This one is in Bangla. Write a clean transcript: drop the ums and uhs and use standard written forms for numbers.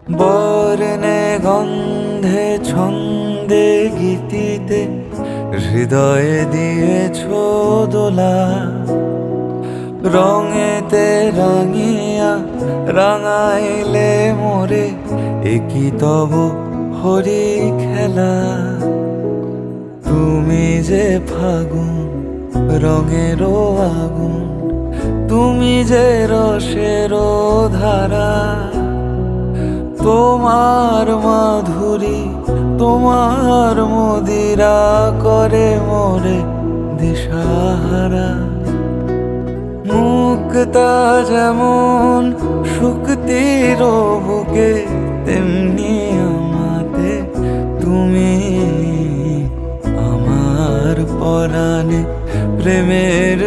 বর্ণে গন্ধে ছন্দে গীতিতে হৃদয়ে দিয়েছ দোলা, রঙেতে রাঙিয়া রাঙাইলে মোরে একই তব হরি খেলা। তুমি যে ফাগুন রঙেরও আগুন, তুমি যে রসেরও ধারা, তোমার মাধুরী তোমার মদিরা করে মোরে দিশাহারা। মুক্তা যেমন শুক্তির বুকে, তেমনি আমাতে তুমি আমার পরাণে প্রেমের